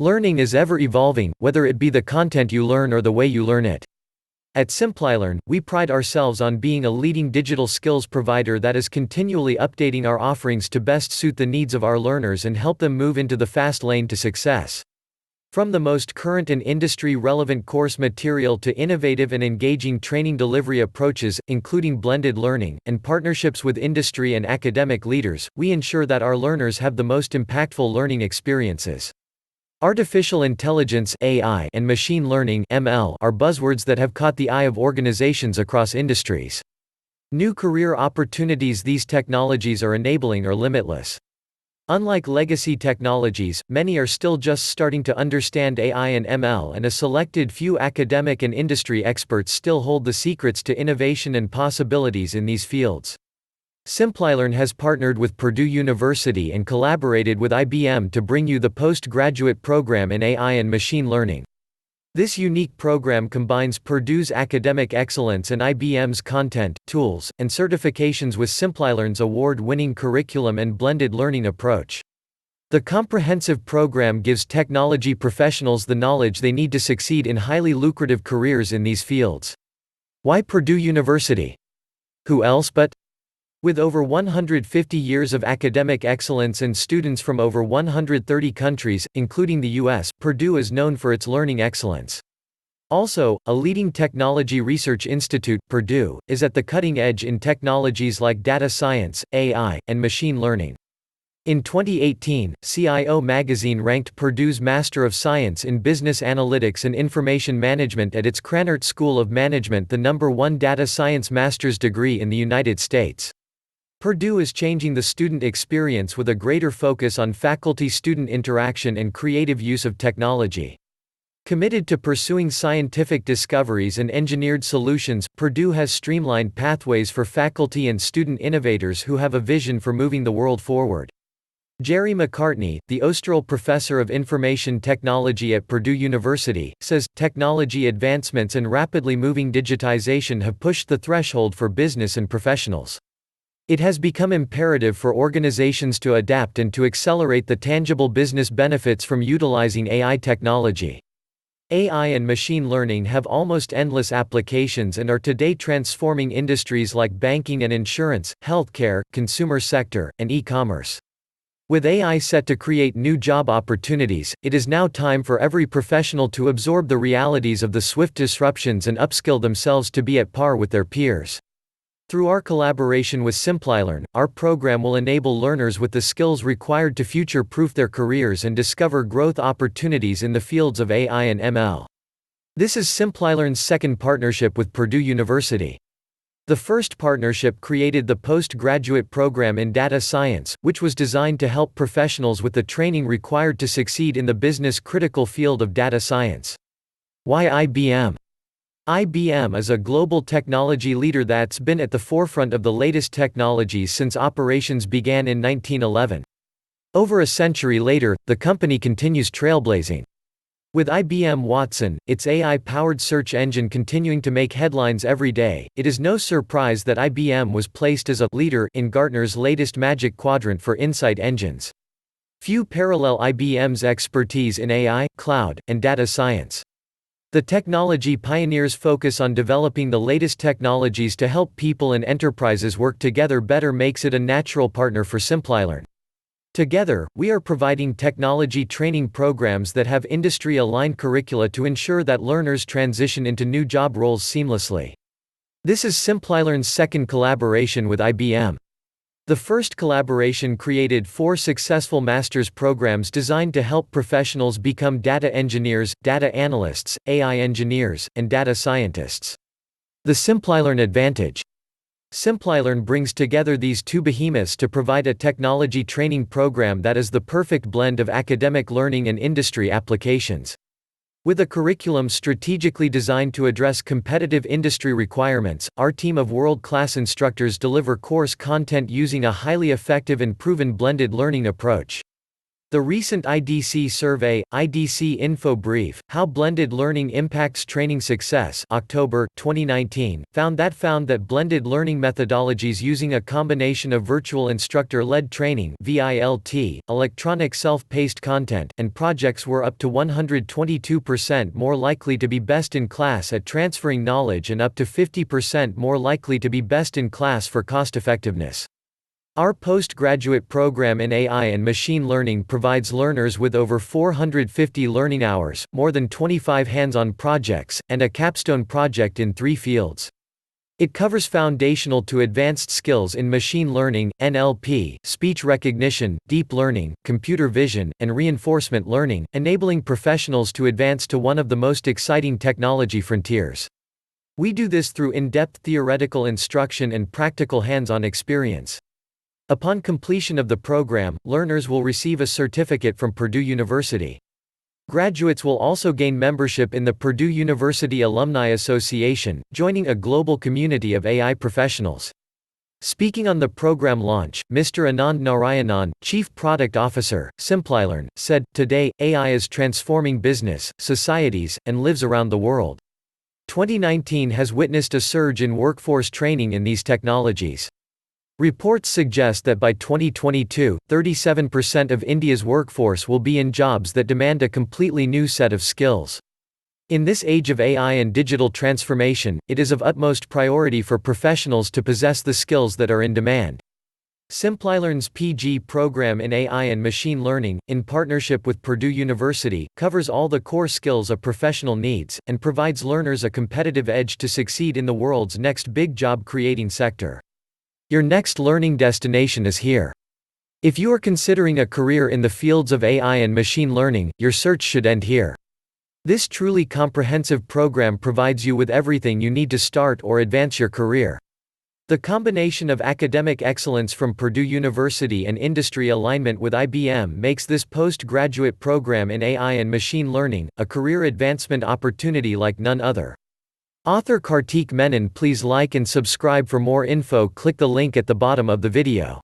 Learning is ever evolving, whether it be the content you learn or the way you learn it. At Simplilearn, we pride ourselves on being a leading digital skills provider that is continually updating our offerings to best suit the needs of our learners and help them move into the fast lane to success. From the most current and industry-relevant course material to innovative and engaging training delivery approaches, including blended learning, and partnerships with industry and academic leaders, we ensure that our learners have the most impactful learning experiences. Artificial intelligence (AI) and machine learning (ML) are buzzwords that have caught the eye of organizations across industries. New career opportunities these technologies are enabling are limitless. Unlike legacy technologies, many are still just starting to understand AI and ML, and a selected few academic and industry experts still hold the secrets to innovation and possibilities in these fields. Simplilearn has partnered with Purdue University and collaborated with IBM to bring you the postgraduate program in AI and machine learning. This unique program combines Purdue's academic excellence and IBM's content, tools, and certifications with Simplilearn's award-winning curriculum and blended learning approach. The comprehensive program gives technology professionals the knowledge they need to succeed in highly lucrative careers in these fields. Why Purdue University? Who else but? With over 150 years of academic excellence and students from over 130 countries, including the US, Purdue is known for its learning excellence. Also, a leading technology research institute, Purdue is at the cutting edge in technologies like data science, AI, and machine learning. In 2018, CIO magazine ranked Purdue's Master of Science in Business Analytics and Information Management at its Krannert School of Management the #1 data science master's degree in the United States. Purdue is changing the student experience with a greater focus on faculty-student interaction and creative use of technology. Committed to pursuing scientific discoveries and engineered solutions, Purdue has streamlined pathways for faculty and student innovators who have a vision for moving the world forward. Jerry McCartney, the Osterl Professor of Information Technology at Purdue University, says, "Technology advancements and rapidly moving digitization have pushed the threshold for business and professionals. It has become imperative for organizations to adapt and to accelerate the tangible business benefits from utilizing AI technology. AI and machine learning have almost endless applications and are today transforming industries like banking and insurance, healthcare, consumer sector, and e-commerce. With AI set to create new job opportunities, it is now time for every professional to absorb the realities of the swift disruptions and upskill themselves to be at par with their peers." Through our collaboration with Simplilearn, our program will enable learners with the skills required to future-proof their careers and discover growth opportunities in the fields of AI and ML. This is Simplilearn's second partnership with Purdue University. The first partnership created the postgraduate program in data science, which was designed to help professionals with the training required to succeed in the business-critical field of data science. Why IBM? IBM is a global technology leader that's been at the forefront of the latest technologies since operations began in 1911. Over a century later, the company continues trailblazing. With IBM Watson, its AI-powered search engine continuing to make headlines every day, it is no surprise that IBM was placed as a leader in Gartner's latest Magic Quadrant for Insight Engines. Few parallel IBM's expertise in AI, cloud, and data science. The technology pioneers focus on developing the latest technologies to help people and enterprises work together better makes it a natural partner for Simplilearn. Together, we are providing technology training programs that have industry-aligned curricula to ensure that learners transition into new job roles seamlessly. This is Simplilearn's second collaboration with IBM. The first collaboration created 4 successful master's programs designed to help professionals become data engineers, data analysts, AI engineers, and data scientists. The Simplilearn Advantage. Simplilearn brings together these two behemoths to provide a technology training program that is the perfect blend of academic learning and industry applications. With a curriculum strategically designed to address competitive industry requirements, our team of world-class instructors deliver course content using a highly effective and proven blended learning approach. The recent IDC survey, IDC Info Brief, How Blended Learning Impacts Training Success, October 2019, found that blended learning methodologies using a combination of virtual instructor-led training (VILT), electronic self-paced content, and projects were up to 122% more likely to be best in class at transferring knowledge and up to 50% more likely to be best in class for cost-effectiveness. Our postgraduate program in AI and machine learning provides learners with over 450 learning hours, more than 25 hands-on projects, and a capstone project in 3 fields. It covers foundational to advanced skills in machine learning, NLP, speech recognition, deep learning, computer vision, and reinforcement learning, enabling professionals to advance to one of the most exciting technology frontiers. We do this through in-depth theoretical instruction and practical hands-on experience. Upon completion of the program, learners will receive a certificate from Purdue University. Graduates will also gain membership in the Purdue University Alumni Association, joining a global community of AI professionals. Speaking on the program launch, Mr. Anand Narayanan, Chief Product Officer, Simplilearn, said, "Today, AI is transforming business, societies, and lives around the world. 2019 has witnessed a surge in workforce training in these technologies. Reports suggest that by 2022, 37% of India's workforce will be in jobs that demand a completely new set of skills. In this age of AI and digital transformation, it is of utmost priority for professionals to possess the skills that are in demand." Simplilearn's PG program in AI and machine learning, in partnership with Purdue University, covers all the core skills a professional needs, and provides learners a competitive edge to succeed in the world's next big job-creating sector. Your next learning destination is here. If you are considering a career in the fields of AI and machine learning, your search should end here. This truly comprehensive program provides you with everything you need to start or advance your career. The combination of academic excellence from Purdue University and industry alignment with IBM makes this postgraduate program in AI and machine learning a career advancement opportunity like none other. Author Kartik Menon. Please like and subscribe for more info. Click the link at the bottom of the video.